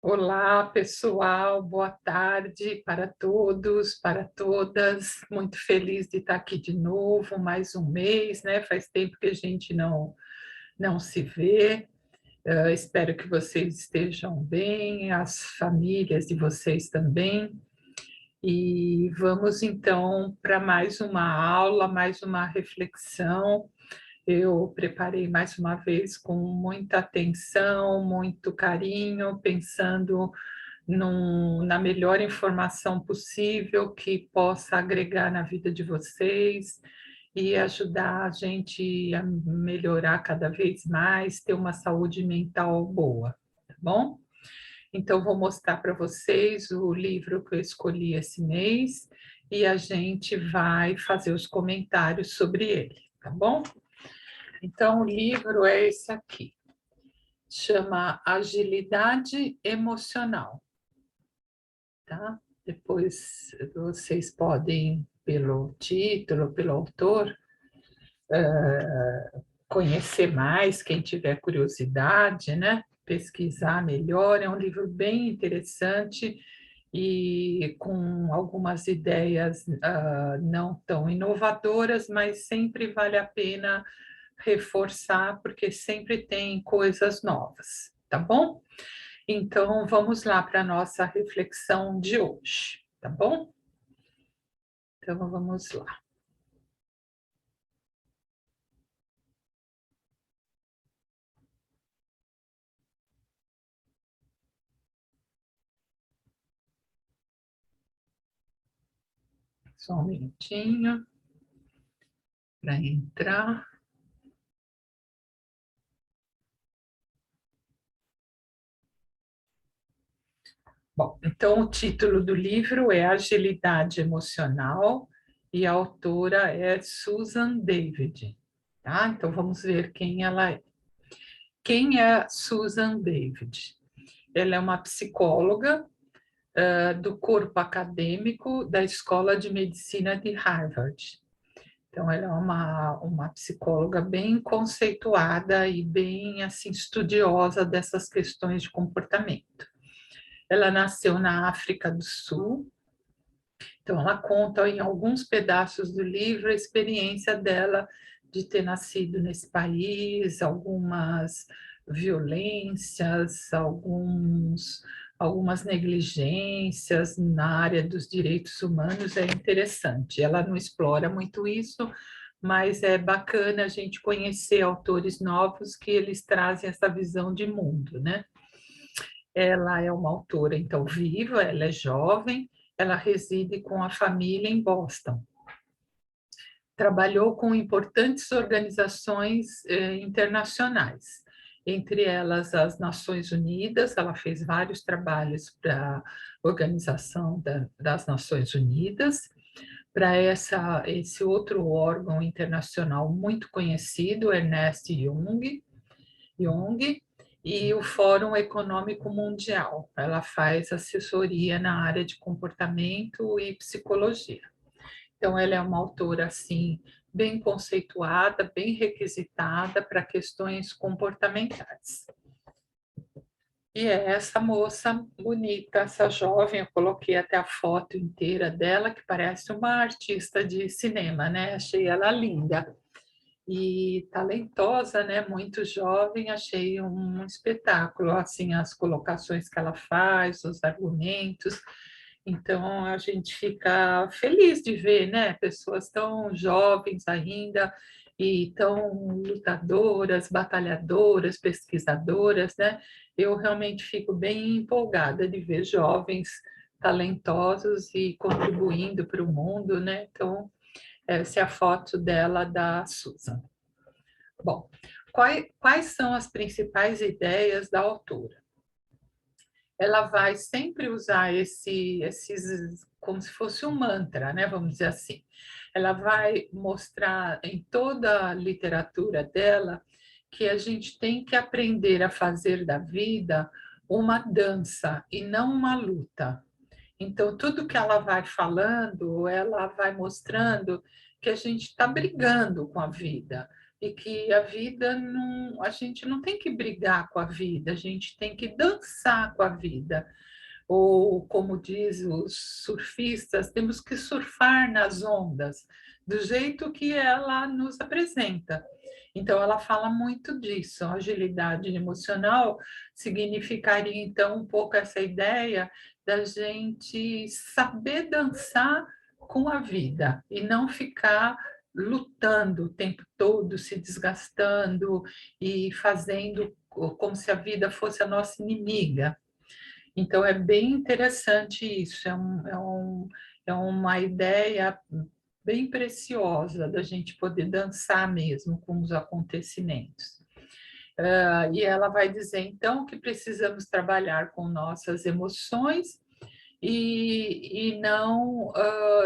Olá, pessoal, boa tarde para todos, para todas. Muito feliz de estar aqui de novo, mais um mês, né? Faz tempo que a gente não se vê. Espero que vocês estejam bem, as famílias de vocês também. E vamos então para mais uma aula, mais uma reflexão. Eu preparei mais uma vez com muita atenção, muito carinho, pensando na melhor informação possível que possa agregar na vida de vocês e ajudar a gente a melhorar cada vez mais, ter uma saúde mental boa, tá bom? Então, vou mostrar para vocês o livro que eu escolhi esse mês e a gente vai fazer os comentários sobre ele, tá bom? Então, o livro é esse aqui, chama Agilidade Emocional, tá? Depois vocês podem, pelo título, pelo autor, conhecer mais, quem tiver curiosidade, né? Pesquisar melhor. É um livro bem interessante e com algumas ideias não tão inovadoras, mas sempre vale a pena reforçar, porque sempre tem coisas novas, tá bom? Então, vamos lá para a nossa reflexão de hoje, tá bom? Então, vamos lá. Só um minutinho para entrar. Bom, então o título do livro é Agilidade Emocional e a autora é Susan David, tá? Então vamos ver quem ela é. Quem é Susan David? Ela é uma psicóloga do corpo acadêmico da Escola de Medicina de Harvard. Então, ela é uma psicóloga bem conceituada e bem assim estudiosa dessas questões de comportamento. Ela nasceu na África do Sul, então ela conta em alguns pedaços do livro a experiência dela de ter nascido nesse país, algumas violências, algumas negligências na área dos direitos humanos. É interessante. Ela não explora muito isso, mas é bacana a gente conhecer autores novos que eles trazem essa visão de mundo, né? Ela é uma autora, então, viva, ela é jovem, ela reside com a família em Boston. Trabalhou com importantes organizações internacionais, entre elas as Nações Unidas. Ela fez vários trabalhos para a Organização das Nações Unidas, para esse outro órgão internacional muito conhecido, Ernest Young, e o Fórum Econômico Mundial. Ela faz assessoria na área de comportamento e psicologia. Então, ela é uma autora, assim, bem conceituada, bem requisitada para questões comportamentais. E é essa moça bonita, essa jovem, eu coloquei até a foto inteira dela, que parece uma artista de cinema, né? Achei ela linda e talentosa, né? Muito jovem, achei um espetáculo, assim, as colocações que ela faz, os argumentos. Então, a gente fica feliz de ver, né? Pessoas tão jovens ainda e tão lutadoras, batalhadoras, pesquisadoras, né? Eu realmente fico bem empolgada de ver jovens talentosos e contribuindo para o mundo, né? Então, essa é a foto dela, da Susan. Bom, quais são as principais ideias da autora? Ela vai sempre usar esses, como se fosse um mantra, né? Vamos dizer assim. Ela vai mostrar em toda a literatura dela que a gente tem que aprender a fazer da vida uma dança e não uma luta. Então, tudo que ela vai falando, ela vai mostrando que a gente está brigando com a vida. e que a vida não, a gente não tem que brigar com a vida, a gente tem que dançar com a vida. Ou, como diz os surfistas, temos que surfar nas ondas, do jeito que ela nos apresenta. Então, ela fala muito disso. A agilidade emocional significaria, então, um pouco essa ideia da gente saber dançar com a vida e não ficar lutando o tempo todo, se desgastando e fazendo como se a vida fosse a nossa inimiga. Então, é bem interessante isso, é uma ideia bem preciosa da gente poder dançar mesmo com os acontecimentos. E ela vai dizer, então, que precisamos trabalhar com nossas emoções e não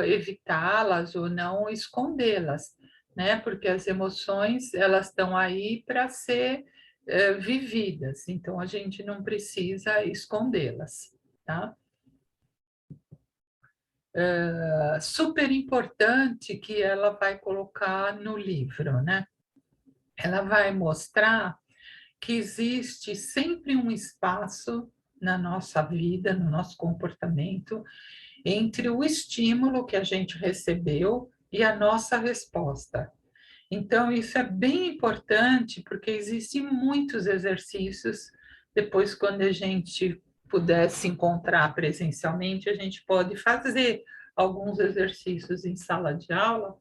evitá-las ou não escondê-las, né? Porque as emoções, elas estão aí para ser vividas, então a gente não precisa escondê-las, tá? Super importante que ela vai colocar no livro, né? Ela vai mostrar que existe sempre um espaço na nossa vida, no nosso comportamento, entre o estímulo que a gente recebeu e a nossa resposta. Então, isso é bem importante, porque existem muitos exercícios. Depois, quando a gente puder se encontrar presencialmente, a gente pode fazer alguns exercícios em sala de aula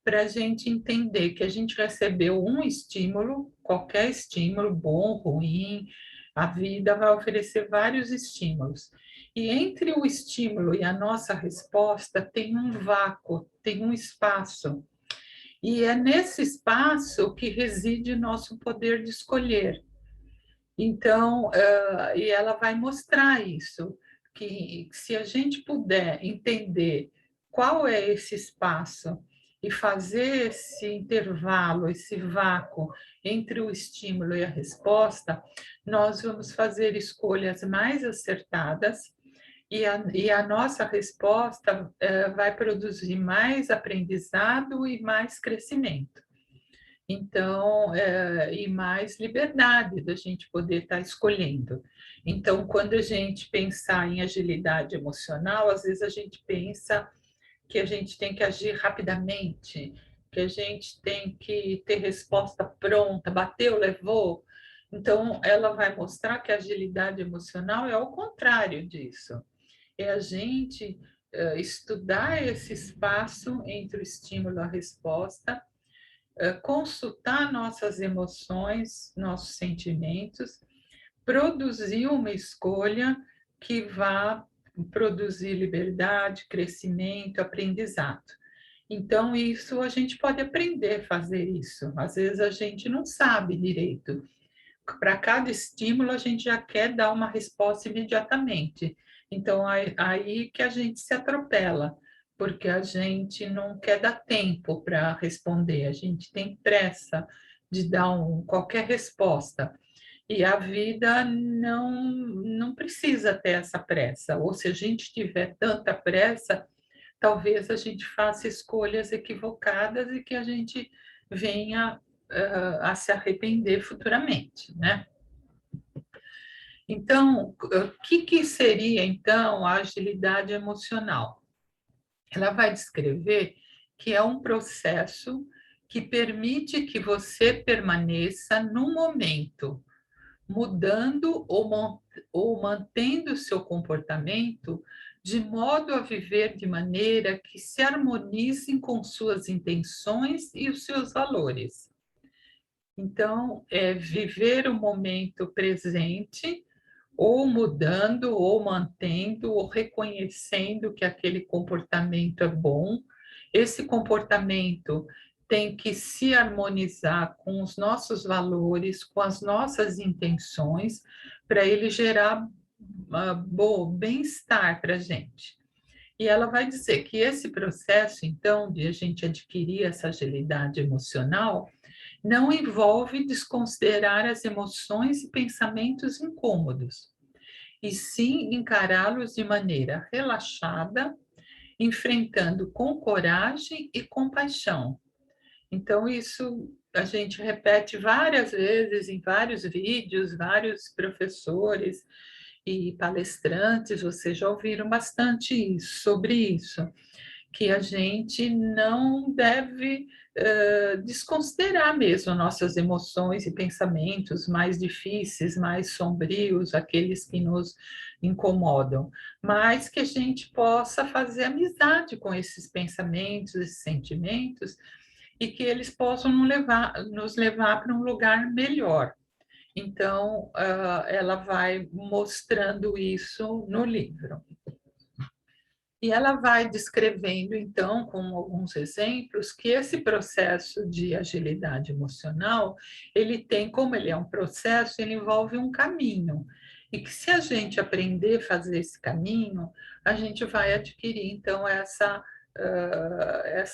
para a gente entender que a gente recebeu um estímulo, qualquer estímulo, bom, ruim, a vida vai oferecer vários estímulos. E entre o estímulo e a nossa resposta tem um vácuo, tem um espaço. E é nesse espaço que reside o nosso poder de escolher. Então, e ela vai mostrar isso, que se a gente puder entender qual é esse espaço e fazer esse intervalo, esse vácuo entre o estímulo e a resposta, nós vamos fazer escolhas mais acertadas e a nossa resposta vai produzir mais aprendizado e mais crescimento. Então, e mais liberdade da gente poder estar escolhendo. Então, quando a gente pensar em agilidade emocional, às vezes a gente pensa que a gente tem que agir rapidamente, que a gente tem que ter resposta pronta, bateu, levou. Então, ela vai mostrar que a agilidade emocional é o contrário disso. É a gente estudar esse espaço entre o estímulo e a resposta, consultar nossas emoções, nossos sentimentos, produzir uma escolha que vá produzir liberdade, crescimento, aprendizado. Então, isso a gente pode aprender a fazer isso. Às vezes a gente não sabe direito. Para cada estímulo, a gente já quer dar uma resposta imediatamente. Então, aí que a gente se atropela, porque a gente não quer dar tempo para responder, a gente tem pressa de dar qualquer resposta. E a vida não precisa ter essa pressa, ou se a gente tiver tanta pressa, talvez a gente faça escolhas equivocadas e que a gente venha a se arrepender futuramente, né? Então, o que seria, então, a agilidade emocional? Ela vai descrever que é um processo que permite que você permaneça no momento, mudando ou mantendo o seu comportamento de modo a viver de maneira que se harmonizem com suas intenções e os seus valores. Então, é viver o momento presente, ou mudando, ou mantendo, ou reconhecendo que aquele comportamento é bom. Esse comportamento tem que se harmonizar com os nossos valores, com as nossas intenções, para ele gerar bem-estar para a gente. E ela vai dizer que esse processo, então, de a gente adquirir essa agilidade emocional, não envolve desconsiderar as emoções e pensamentos incômodos, e sim encará-los de maneira relaxada, enfrentando com coragem e compaixão. Então, isso a gente repete várias vezes em vários vídeos, vários professores e palestrantes, vocês já ouviram bastante sobre isso, que a gente não deve desconsiderar mesmo nossas emoções e pensamentos mais difíceis, mais sombrios, aqueles que nos incomodam, mas que a gente possa fazer amizade com esses pensamentos, esses sentimentos, e que eles possam nos levar para um lugar melhor. Então, ela vai mostrando isso no livro. E ela vai descrevendo, então, com alguns exemplos, que esse processo de agilidade emocional, ele tem, como ele é um processo, ele envolve um caminho. E que se a gente aprender a fazer esse caminho, a gente vai adquirir, então, essa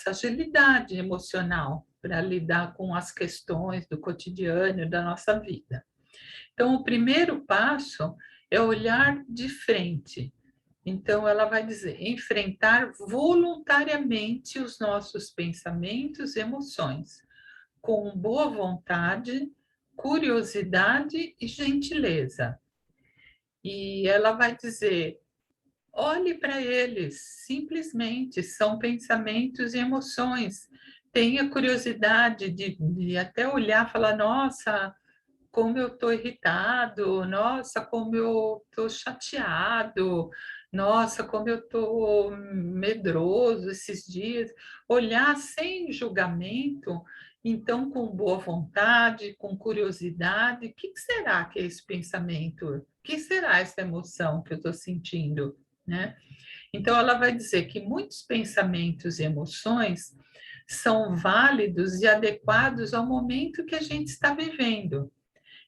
agilidade emocional para lidar com as questões do cotidiano da nossa vida. Então, o primeiro passo é olhar de frente. Então, ela vai dizer: enfrentar voluntariamente os nossos pensamentos e emoções, com boa vontade, curiosidade e gentileza. E ela vai dizer: olhe para eles, simplesmente, são pensamentos e emoções. Tenha curiosidade de até olhar e falar: nossa, como eu estou irritado, nossa, como eu estou chateado, nossa, como eu estou medroso esses dias. Olhar sem julgamento, então com boa vontade, com curiosidade, o que será que é esse pensamento? O que será essa emoção que eu estou sentindo, né? Então, ela vai dizer que muitos pensamentos e emoções são válidos e adequados ao momento que a gente está vivendo.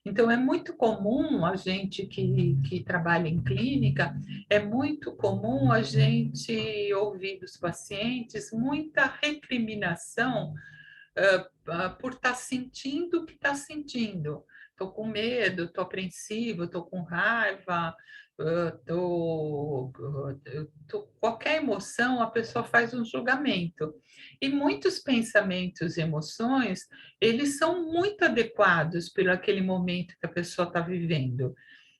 Então, é muito comum a gente que trabalha em clínica, é muito comum a gente ouvir dos pacientes muita recriminação por estar sentindo o que está sentindo. Estou com medo, estou apreensivo, estou com raiva, qualquer emoção, a pessoa faz um julgamento. E muitos pensamentos e emoções, eles são muito adequados pelo aquele momento que a pessoa está vivendo.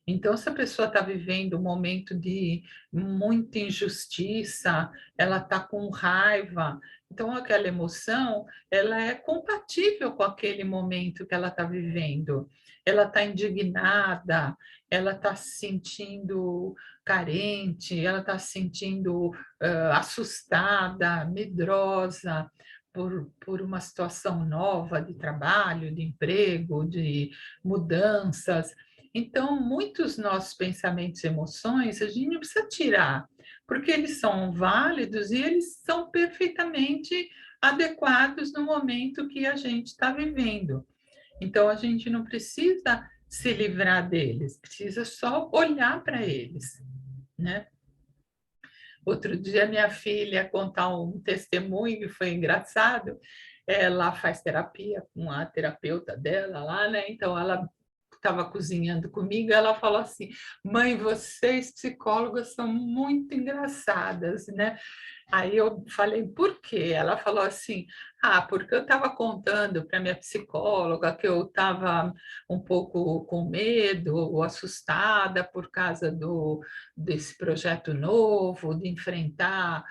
Então, se a pessoa está vivendo um momento de muita injustiça, ela está com raiva, então aquela emoção, ela é compatível com aquele momento que ela está vivendo. Ela está indignada, ela está se sentindo carente, ela está se sentindo assustada, medrosa, por uma situação nova de trabalho, de emprego, de mudanças. Então, muitos nossos pensamentos e emoções a gente não precisa tirar, porque eles são válidos e eles são perfeitamente adequados no momento que a gente está vivendo. Então, a gente não precisa se livrar deles, precisa só olhar para eles, né? Outro dia, minha filha contar um testemunho que foi engraçado. Ela faz terapia com a terapeuta dela lá, né? Então, ela estava cozinhando comigo, ela falou assim: mãe, vocês psicólogas são muito engraçadas, né? Aí eu falei: por quê? Ela falou assim: ah, porque eu estava contando para minha psicóloga que eu estava um pouco com medo ou assustada por causa desse projeto novo, de enfrentar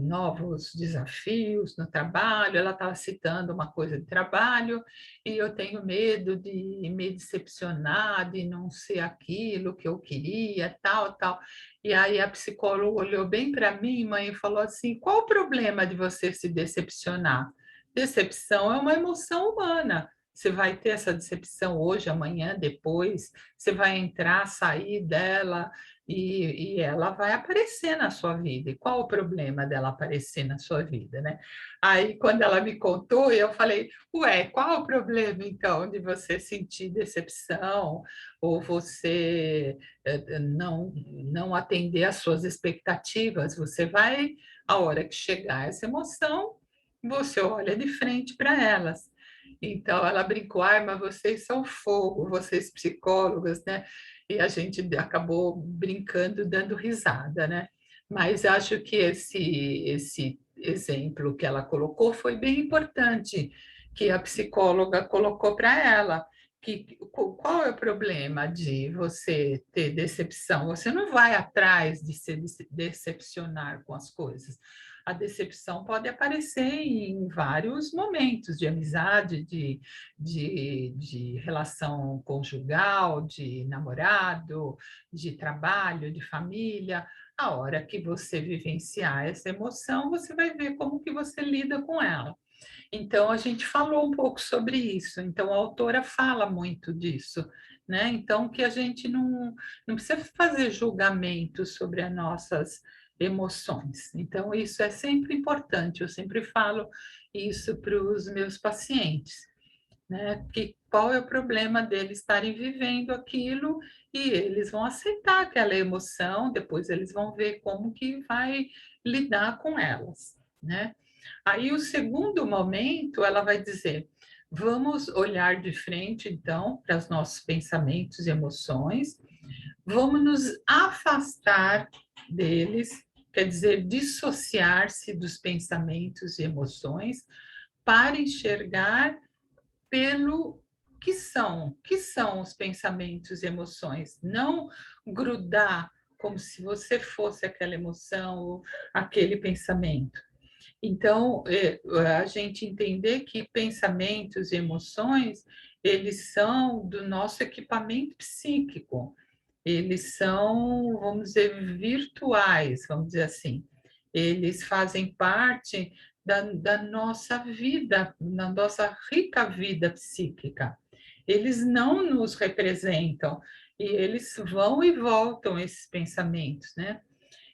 novos desafios no trabalho. Ela estava citando uma coisa de trabalho e eu tenho medo de me decepcionar, de não ser aquilo que eu queria, tal, tal. E aí a psicóloga olhou bem para mim, mãe, e falou assim: qual o problema de você se decepcionar? Decepção é uma emoção humana. Você vai ter essa decepção hoje, amanhã, depois, você vai entrar, sair dela e ela vai aparecer na sua vida. E qual o problema dela aparecer na sua vida, né? Aí, quando ela me contou, eu falei: ué, qual o problema, então, de você sentir decepção ou você não atender às suas expectativas? Você vai, a hora que chegar essa emoção, você olha de frente para elas. Então, ela brincou: ai, mas vocês são fogo, vocês psicólogas, né? E a gente acabou brincando, dando risada, né? Mas acho que esse exemplo que ela colocou foi bem importante, que a psicóloga colocou para ela. Qual é o problema de você ter decepção? Você não vai atrás de se decepcionar com as coisas. A decepção pode aparecer em vários momentos de amizade, de relação conjugal, de namorado, de trabalho, de família. A hora que você vivenciar essa emoção, você vai ver como que você lida com ela. Então, a gente falou um pouco sobre isso. Então, a autora fala muito disso, né? Então, que a gente não precisa fazer julgamento sobre as nossas emoções. Então, isso é sempre importante. Eu sempre falo isso para os meus pacientes, né? Que qual é o problema deles estarem vivendo aquilo e eles vão aceitar aquela emoção, depois eles vão ver como que vai lidar com elas, né? Aí o segundo momento, ela vai dizer: vamos olhar de frente, então, para os nossos pensamentos e emoções, vamos nos afastar deles, quer dizer, dissociar-se dos pensamentos e emoções, para enxergar pelo que são os pensamentos e emoções, não grudar como se você fosse aquela emoção ou aquele pensamento. Então, a gente entender que pensamentos e emoções, eles são do nosso equipamento psíquico, eles são, vamos dizer, virtuais, vamos dizer assim. Eles fazem parte da nossa vida, da nossa rica vida psíquica. Eles não nos representam, e eles vão e voltam, esses pensamentos, né?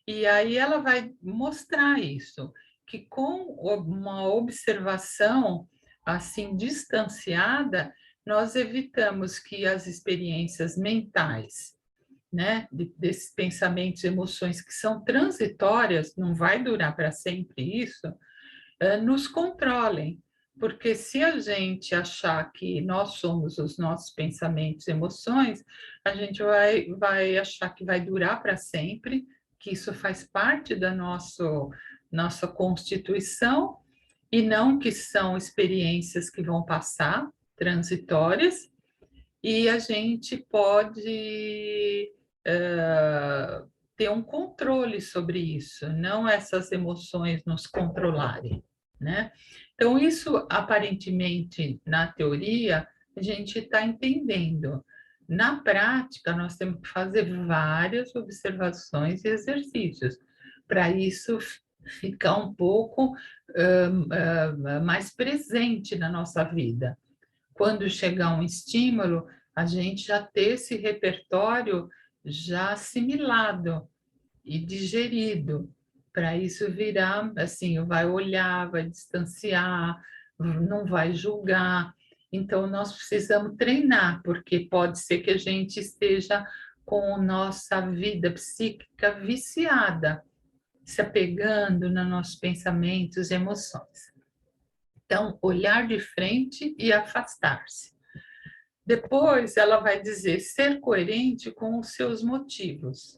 E aí ela vai mostrar isso, que com uma observação assim distanciada, nós evitamos que as experiências mentais, né, desses pensamentos e emoções que são transitórias, não vai durar para sempre isso, nos controlem. Porque se a gente achar que nós somos os nossos pensamentos e emoções, a gente vai achar que vai durar para sempre, que isso faz parte da nossa constituição, e não que são experiências que vão passar, transitórias, e a gente pode ter um controle sobre isso, não essas emoções nos controlarem, né? Então, isso aparentemente na teoria a gente está entendendo. Na prática, nós temos que fazer várias observações e exercícios para isso ficar um pouco mais presente na nossa vida. Quando chegar um estímulo, a gente já ter esse repertório já assimilado e digerido, para isso virar assim, vai olhar, vai distanciar, não vai julgar. Então, nós precisamos treinar, porque pode ser que a gente esteja com nossa vida psíquica viciada, se apegando nos nossos pensamentos e emoções. Então, olhar de frente e afastar-se. Depois, ela vai dizer ser coerente com os seus motivos.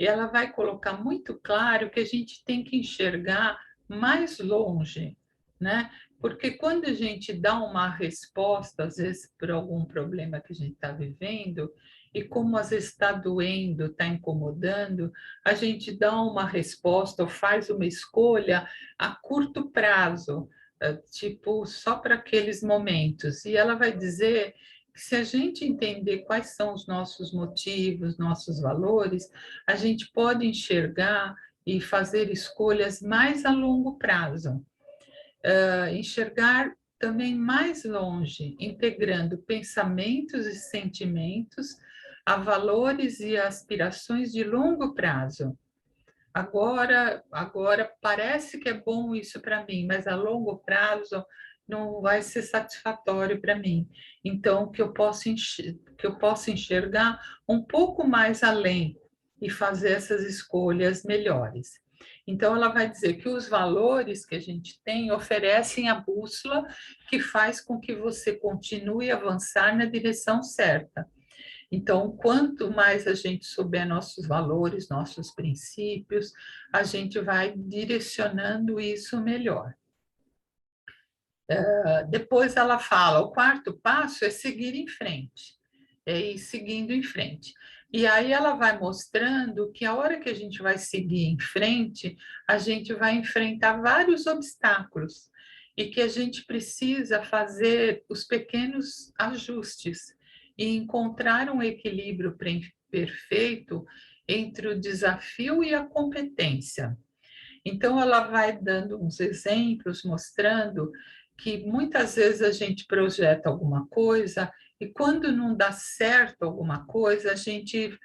E ela vai colocar muito claro que a gente tem que enxergar mais longe, né? Porque quando a gente dá uma resposta, às vezes, por algum problema que a gente está vivendo, e como às vezes está doendo, está incomodando, a gente dá uma resposta ou faz uma escolha a curto prazo, tipo, só para aqueles momentos. E ela vai dizer que se a gente entender quais são os nossos motivos, nossos valores, a gente pode enxergar e fazer escolhas mais a longo prazo. Enxergar também mais longe, integrando pensamentos e sentimentos a valores e aspirações de longo prazo. Agora parece que é bom isso para mim, mas a longo prazo não vai ser satisfatório para mim. Então, que eu possa enxergar um pouco mais além e fazer essas escolhas melhores. Então, ela vai dizer que os valores que a gente tem oferecem a bússola que faz com que você continue a avançar na direção certa. Então, quanto mais a gente souber nossos valores, nossos princípios, a gente vai direcionando isso melhor. Depois ela fala, o quarto passo é seguir em frente, é ir seguindo em frente. E aí ela vai mostrando que a hora que a gente vai seguir em frente, a gente vai enfrentar vários obstáculos e que a gente precisa fazer os pequenos ajustes e encontrar um equilíbrio perfeito entre o desafio e a competência. Então, ela vai dando uns exemplos, mostrando que muitas vezes a gente projeta alguma coisa e quando não dá certo alguma coisa, a gente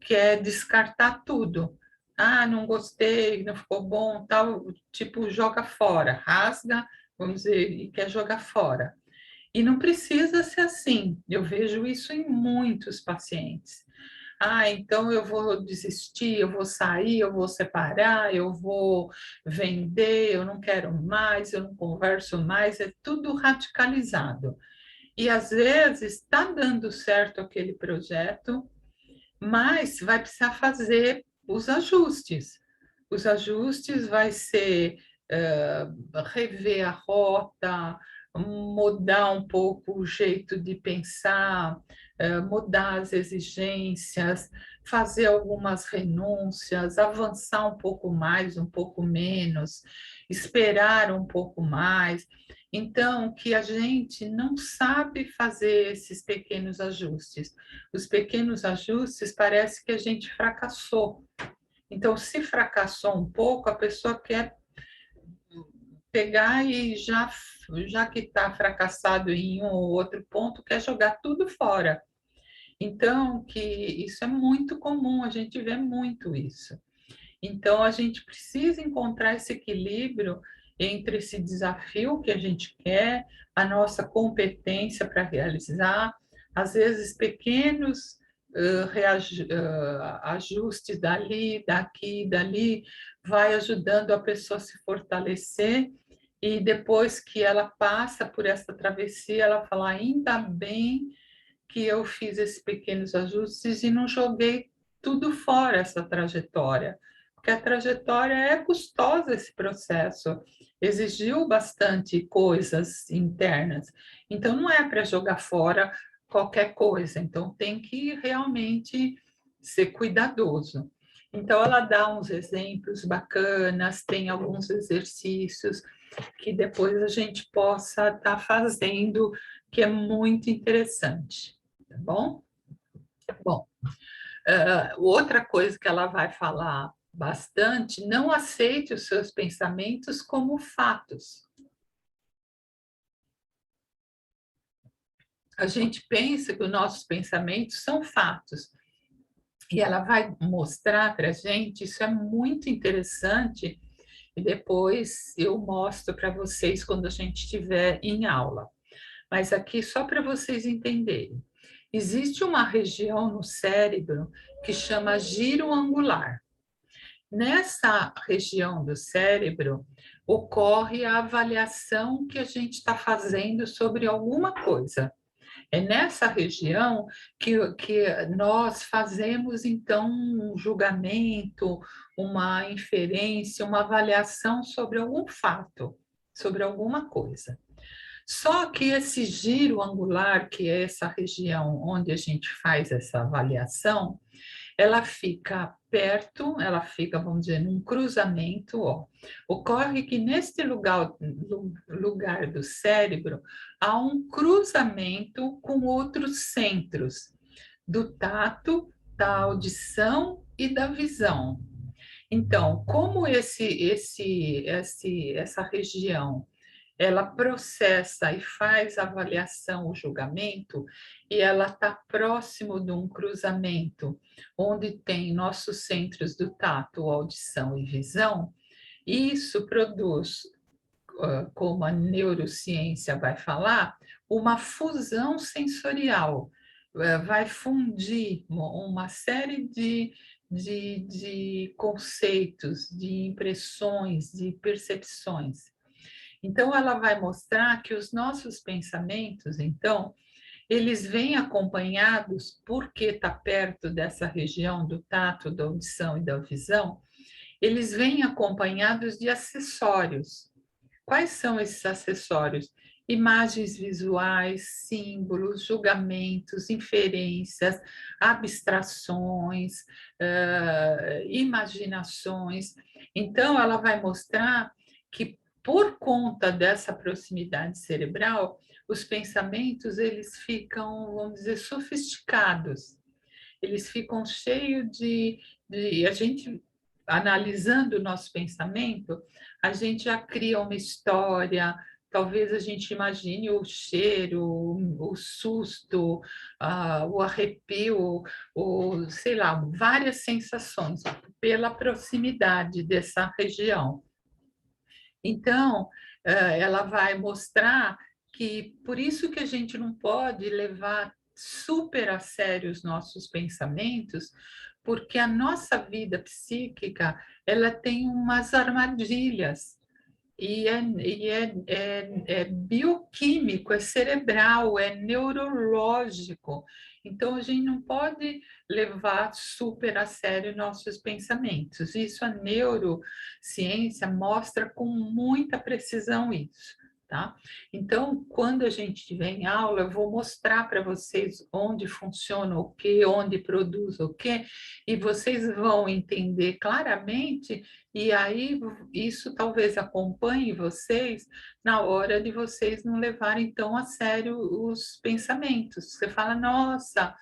quer descartar tudo. Ah, não gostei, não ficou bom, tal, tipo, joga fora, rasga, vamos dizer, e quer jogar fora. E não precisa ser assim. Eu vejo isso em muitos pacientes. Ah, então eu vou desistir, eu vou sair, eu vou separar, eu vou vender, eu não quero mais, eu não converso mais, é tudo radicalizado. E às vezes está dando certo aquele projeto, mas vai precisar fazer os ajustes. Os ajustes vai ser rever a rota, mudar um pouco o jeito de pensar, mudar as exigências, fazer algumas renúncias, avançar um pouco mais, um pouco menos, esperar um pouco mais. Então, que a gente não sabe fazer esses pequenos ajustes. Os pequenos ajustes parece que a gente fracassou. Então, se fracassou um pouco, a pessoa quer pegar e já que está fracassado em um ou outro ponto, quer jogar tudo fora. Então, que isso é muito comum, a gente vê muito isso. Então, a gente precisa encontrar esse equilíbrio entre esse desafio que a gente quer, a nossa competência para realizar, às vezes pequenos ajustes dali, daqui, dali, vai ajudando a pessoa a se fortalecer e depois que ela passa por essa travessia, ela fala, ainda bem que eu fiz esses pequenos ajustes e não joguei tudo fora essa trajetória, porque a trajetória é custosa esse processo, exigiu bastante coisas internas, então não é para jogar fora qualquer coisa, então tem que realmente ser cuidadoso. Então ela dá uns exemplos bacanas, tem alguns exercícios que depois a gente possa estar fazendo, que é muito interessante, tá bom? Bom, outra coisa que ela vai falar bastante, não aceite os seus pensamentos como fatos. A gente pensa que os nossos pensamentos são fatos, e ela vai mostrar para a gente, isso é muito interessante, e depois eu mostro para vocês quando a gente estiver em aula. Mas aqui, só para vocês entenderem, existe uma região no cérebro que chama giro angular. Nessa região do cérebro ocorre a avaliação que a gente está fazendo sobre alguma coisa. É nessa região que nós fazemos, então, um julgamento, uma inferência, uma avaliação sobre algum fato, sobre alguma coisa. Só que esse giro angular, que é essa região onde a gente faz essa avaliação, ela fica perto, ela fica, vamos dizer, num cruzamento, ó. Ocorre que neste lugar do cérebro há um cruzamento com outros centros, do tato, da audição e da visão. Então, como essa região ela processa e faz a avaliação, o julgamento, e ela está próximo de um cruzamento onde tem nossos centros do tato, audição e visão, isso produz, como a neurociência vai falar, uma fusão sensorial, vai fundir uma série de conceitos, de impressões, de percepções. Então, ela vai mostrar que os nossos pensamentos, então, eles vêm acompanhados, porque está perto dessa região do tato, da audição e da visão, eles vêm acompanhados de acessórios. Quais são esses acessórios? imagens visuais, símbolos, julgamentos, inferências, abstrações, imaginações. Então, ela vai mostrar que, por conta dessa proximidade cerebral, os pensamentos eles ficam, vamos dizer, sofisticados. Eles ficam cheios de a gente analisando o nosso pensamento, a gente já cria uma história, talvez a gente imagine o cheiro, o susto, o arrepio, sei lá, várias sensações pela proximidade dessa região. Então, ela vai mostrar que por isso que a gente não pode levar super a sério os nossos pensamentos, porque a nossa vida psíquica ela tem umas armadilhas é bioquímico, é cerebral, é neurológico. Então, a gente não pode levar super a sério nossos pensamentos. Isso a neurociência mostra com muita precisão isso. Tá? Então, quando a gente estiver em aula, eu vou mostrar para vocês onde funciona o que, onde produz o que, e vocês vão entender claramente, e aí isso talvez acompanhe vocês na hora de vocês não levarem tão a sério os pensamentos. Você fala, nossa,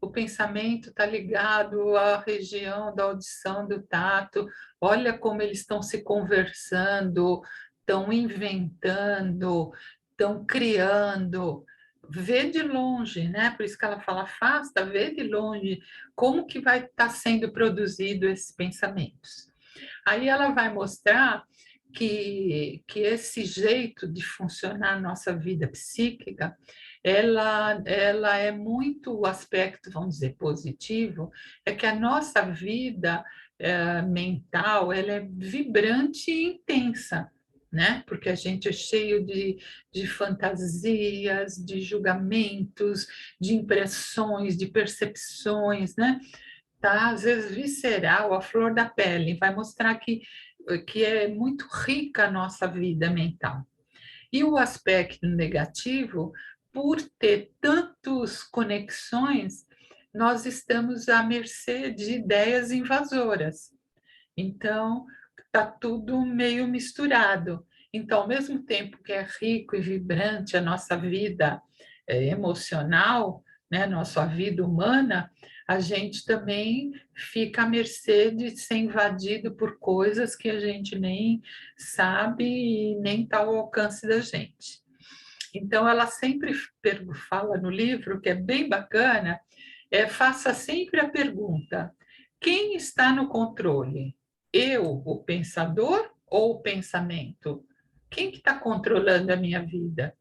o pensamento está ligado à região da audição, do tato, olha como eles estão se conversando, estão inventando, estão criando. Vê de longe, né? Por isso que ela fala, afasta, vê de longe como que vai estar sendo produzido esses pensamentos. Aí ela vai mostrar que esse jeito de funcionar a nossa vida psíquica, ela é muito o aspecto, vamos dizer, positivo, é que a nossa vida mental, ela é vibrante e intensa, né? Porque a gente é cheio de fantasias, de julgamentos, de impressões, de percepções, né? Tá? Às vezes visceral, a flor da pele, vai mostrar que é muito rica a nossa vida mental. E o aspecto negativo, por ter tantas conexões, nós estamos à mercê de ideias invasoras. Então, está tudo meio misturado. Então, ao mesmo tempo que é rico e vibrante a nossa vida emocional, né, nossa vida humana, a gente também fica à mercê de ser invadido por coisas que a gente nem sabe e nem está ao alcance da gente. Então, ela sempre fala no livro, que é bem bacana, faça sempre a pergunta: quem está no controle? Eu, o pensador, ou o pensamento? Quem que está controlando a minha vida?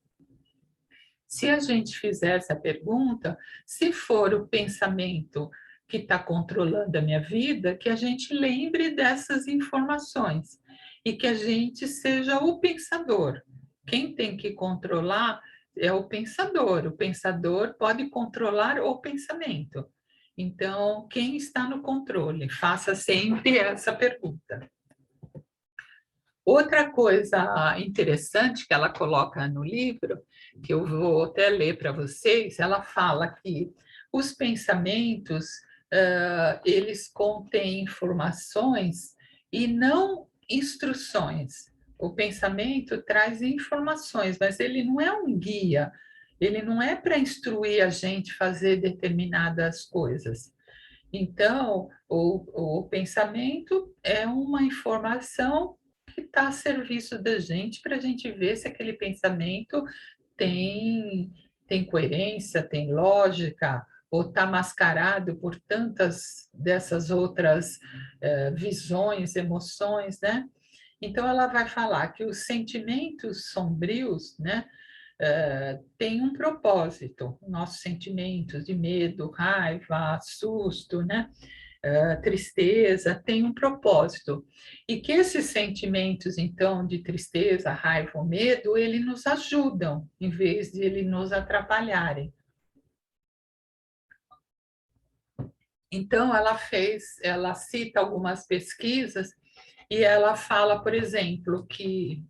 Se a gente fizer essa pergunta, se for o pensamento que está controlando a minha vida, que a gente lembre dessas informações e que a gente seja o pensador. Quem tem que controlar é o pensador. O pensador pode controlar o pensamento. Então, quem está no controle? Faça sempre essa pergunta. Outra coisa interessante que ela coloca no livro, que eu vou até ler para vocês, ela fala que os pensamentos, eles contêm informações e não instruções. O pensamento traz informações, mas ele não é um guia, ele não é para instruir a gente a fazer determinadas coisas. Então, o pensamento é uma informação que está a serviço da gente para a gente ver se aquele pensamento tem coerência, tem lógica, ou está mascarado por tantas dessas outras visões, emoções, né? Então, ela vai falar que os sentimentos sombrios, né, têm um propósito, nossos sentimentos de medo, raiva, susto, né? Tristeza tem um propósito e que esses sentimentos então de tristeza, raiva ou medo, eles nos ajudam em vez de eles nos atrapalharem. Então ela cita algumas pesquisas e ela fala, por exemplo, que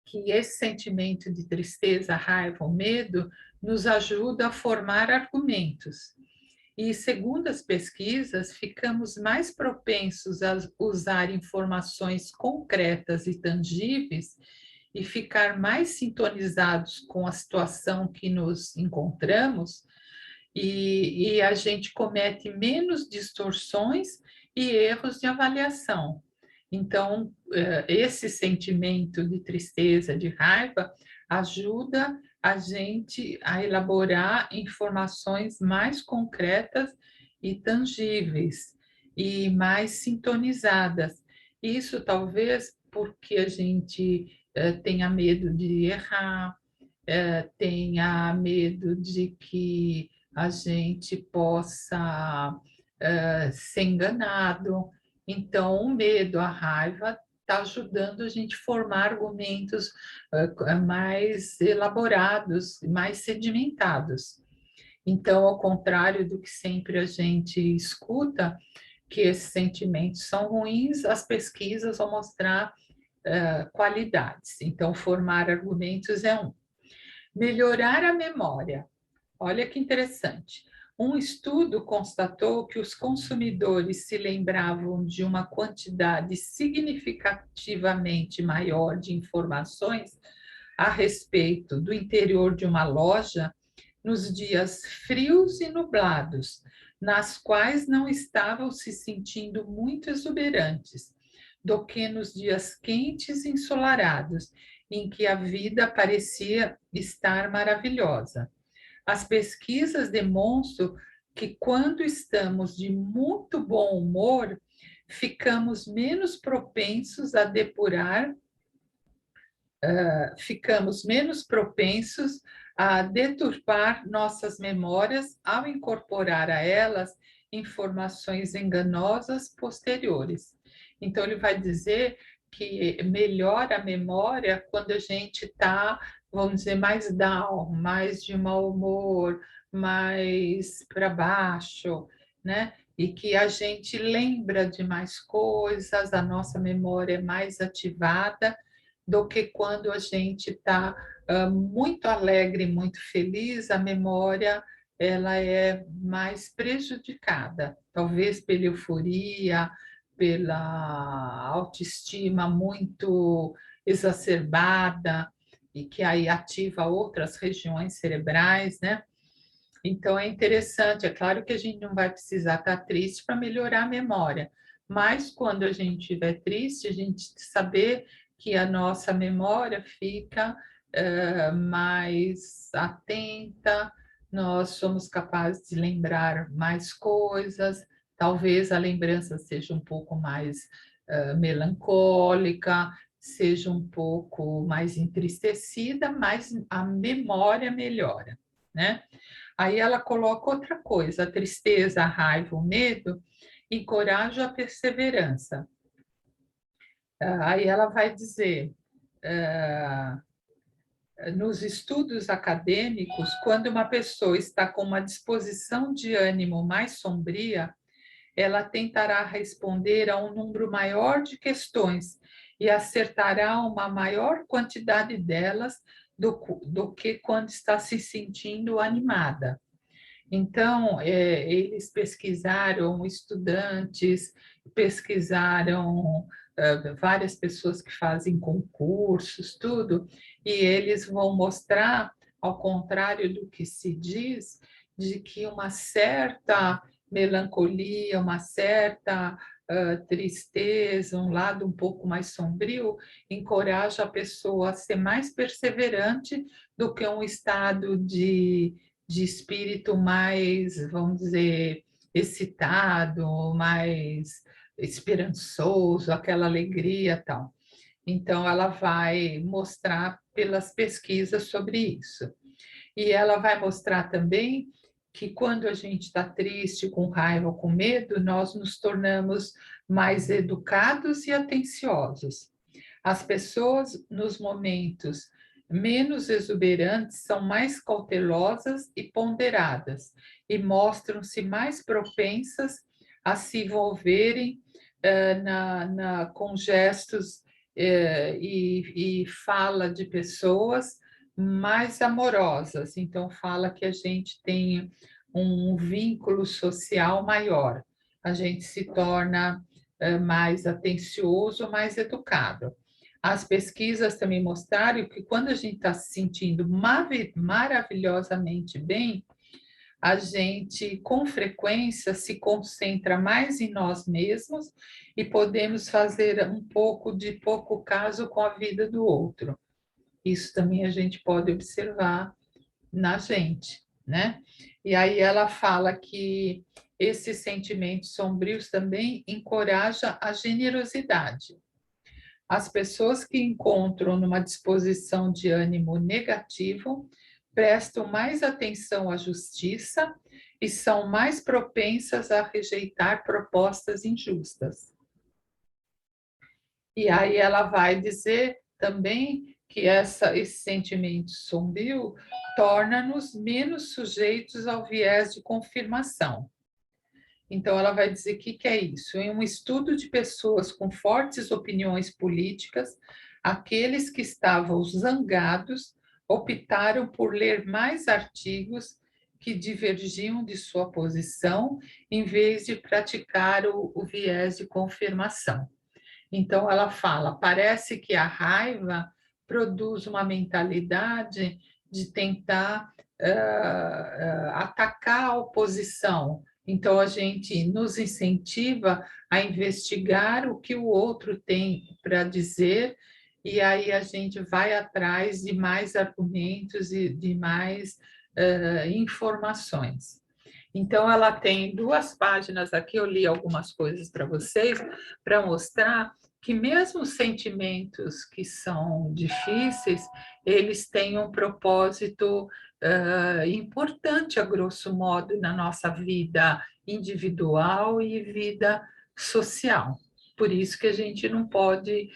que esse sentimento de tristeza, raiva ou medo nos ajuda a formar argumentos. E, segundo as pesquisas, ficamos mais propensos a usar informações concretas e tangíveis e ficar mais sintonizados com a situação que nos encontramos, e a gente comete menos distorções e erros de avaliação. Então, esse sentimento de tristeza, de raiva, ajuda a gente a elaborar informações mais concretas e tangíveis e mais sintonizadas. Isso talvez porque a gente tenha medo de errar, tenha medo de que a gente possa ser enganado. Então, o medo, a raiva, está ajudando a gente a formar argumentos mais elaborados, mais sedimentados. Então, ao contrário do que sempre a gente escuta, que esses sentimentos são ruins, as pesquisas vão mostrar qualidades. Então, formar argumentos é um. Melhorar a memória. Olha que interessante. Um estudo constatou que os consumidores se lembravam de uma quantidade significativamente maior de informações a respeito do interior de uma loja nos dias frios e nublados, nas quais não estavam se sentindo muito exuberantes, do que nos dias quentes e ensolarados, em que a vida parecia estar maravilhosa. As pesquisas demonstram que quando estamos de muito bom humor, ficamos menos propensos a depurar, ficamos menos propensos a deturpar nossas memórias ao incorporar a elas informações enganosas posteriores. Então, ele vai dizer que melhora a memória quando a gente está, vamos dizer, mais down, mais de mau humor, mais para baixo, né? E que a gente lembra de mais coisas, a nossa memória é mais ativada do que quando a gente está muito alegre, muito feliz, a memória ela é mais prejudicada, talvez pela euforia, pela autoestima muito exacerbada e que aí ativa outras regiões cerebrais, né? Então é interessante, é claro que a gente não vai precisar estar triste para melhorar a memória, mas quando a gente estiver triste, a gente saber que a nossa memória fica mais atenta, nós somos capazes de lembrar mais coisas, talvez a lembrança seja um pouco mais melancólica, seja um pouco mais entristecida, mas a memória melhora, né? Aí ela coloca outra coisa, a tristeza, a raiva, o medo, encoraja a perseverança. Aí ela vai dizer, nos estudos acadêmicos, quando uma pessoa está com uma disposição de ânimo mais sombria, ela tentará responder a um número maior de questões e acertará uma maior quantidade delas do que quando está se sentindo animada. Então, eles pesquisaram estudantes, pesquisaram várias pessoas que fazem concursos, tudo, e eles vão mostrar, ao contrário do que se diz, de que uma certa melancolia, uma certa tristeza, um lado um pouco mais sombrio, encoraja a pessoa a ser mais perseverante do que um estado de espírito mais, vamos dizer, excitado, mais esperançoso, aquela alegria tal. Então, ela vai mostrar pelas pesquisas sobre isso. E ela vai mostrar também que quando a gente está triste, com raiva ou com medo, nós nos tornamos mais educados e atenciosos. As pessoas, nos momentos menos exuberantes, são mais cautelosas e ponderadas e mostram-se mais propensas a se envolverem com gestos e fala de pessoas mais amorosas. Então, fala que a gente tem um vínculo social maior, a gente se torna mais atencioso, mais educado. As pesquisas também mostraram que quando a gente está se sentindo maravilhosamente bem, a gente, com frequência, se concentra mais em nós mesmos e podemos fazer um pouco de pouco caso com a vida do outro. Isso também a gente pode observar na gente, né? E aí ela fala que esses sentimentos sombrios também encorajam a generosidade. As pessoas que encontram numa disposição de ânimo negativo prestam mais atenção à justiça e são mais propensas a rejeitar propostas injustas. E aí ela vai dizer também que esse sentimento sombrio torna-nos menos sujeitos ao viés de confirmação. Então, ela vai dizer o que é isso. Em um estudo de pessoas com fortes opiniões políticas, aqueles que estavam zangados optaram por ler mais artigos que divergiam de sua posição, em vez de praticar o viés de confirmação. Então, ela fala: parece que a raiva produz uma mentalidade de tentar atacar a oposição. Então, a gente nos incentiva a investigar o que o outro tem para dizer, e aí a gente vai atrás de mais argumentos e de mais informações. Então, ela tem 2 páginas aqui, eu li algumas coisas para vocês, para mostrar que mesmo os sentimentos que são difíceis, eles têm um propósito importante, a grosso modo, na nossa vida individual e vida social. Por isso que a gente não pode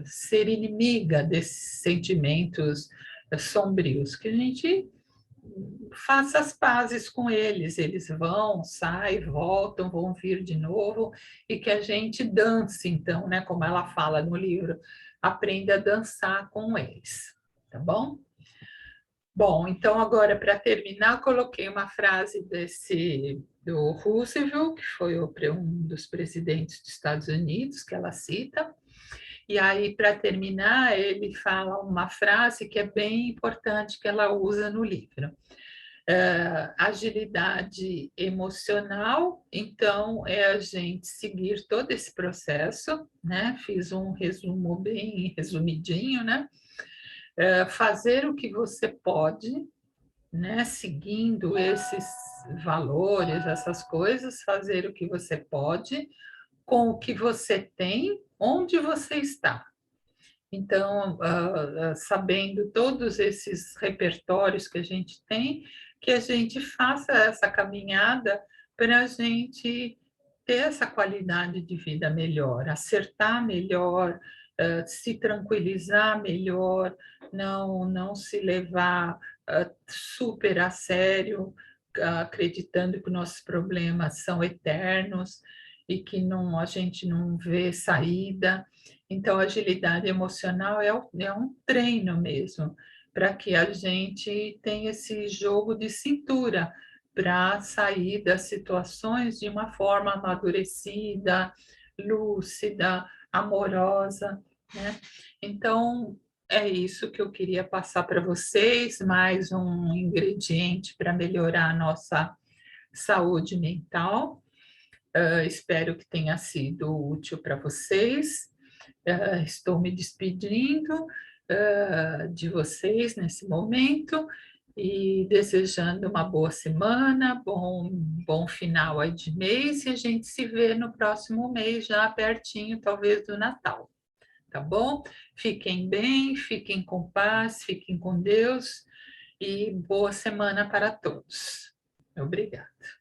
ser inimiga desses sentimentos sombrios, que a gente faça as pazes com eles. Eles vão, saem, voltam, vão vir de novo, e que a gente dance, então, né? Como ela fala no livro, aprenda a dançar com eles, tá bom? Bom, então agora para terminar, coloquei uma frase do Roosevelt, que foi um dos presidentes dos Estados Unidos, que ela cita. E aí, para terminar, ele fala uma frase que é bem importante, que ela usa no livro. Agilidade emocional, então, é a gente seguir todo esse processo, né? Fiz um resumo bem resumidinho, né? Fazer o que você pode, né? Seguindo esses valores, essas coisas, fazer o que você pode, com o que você tem, onde você está. Então, sabendo todos esses repertórios que a gente tem, que a gente faça essa caminhada para a gente ter essa qualidade de vida melhor, acertar melhor, se tranquilizar melhor, não se levar super a sério, acreditando que nossos problemas são eternos e que a gente não vê saída. Então, a agilidade emocional é um treino mesmo, para que a gente tenha esse jogo de cintura para sair das situações de uma forma amadurecida, lúcida, amorosa, né? Então, é isso que eu queria passar para vocês, mais um ingrediente para melhorar a nossa saúde mental. Espero que tenha sido útil para vocês. Estou me despedindo de vocês nesse momento e desejando uma boa semana, bom final aí de mês, e a gente se vê no próximo mês, já pertinho, talvez, do Natal. Tá bom? Fiquem bem, fiquem com paz, fiquem com Deus e boa semana para todos. Obrigada.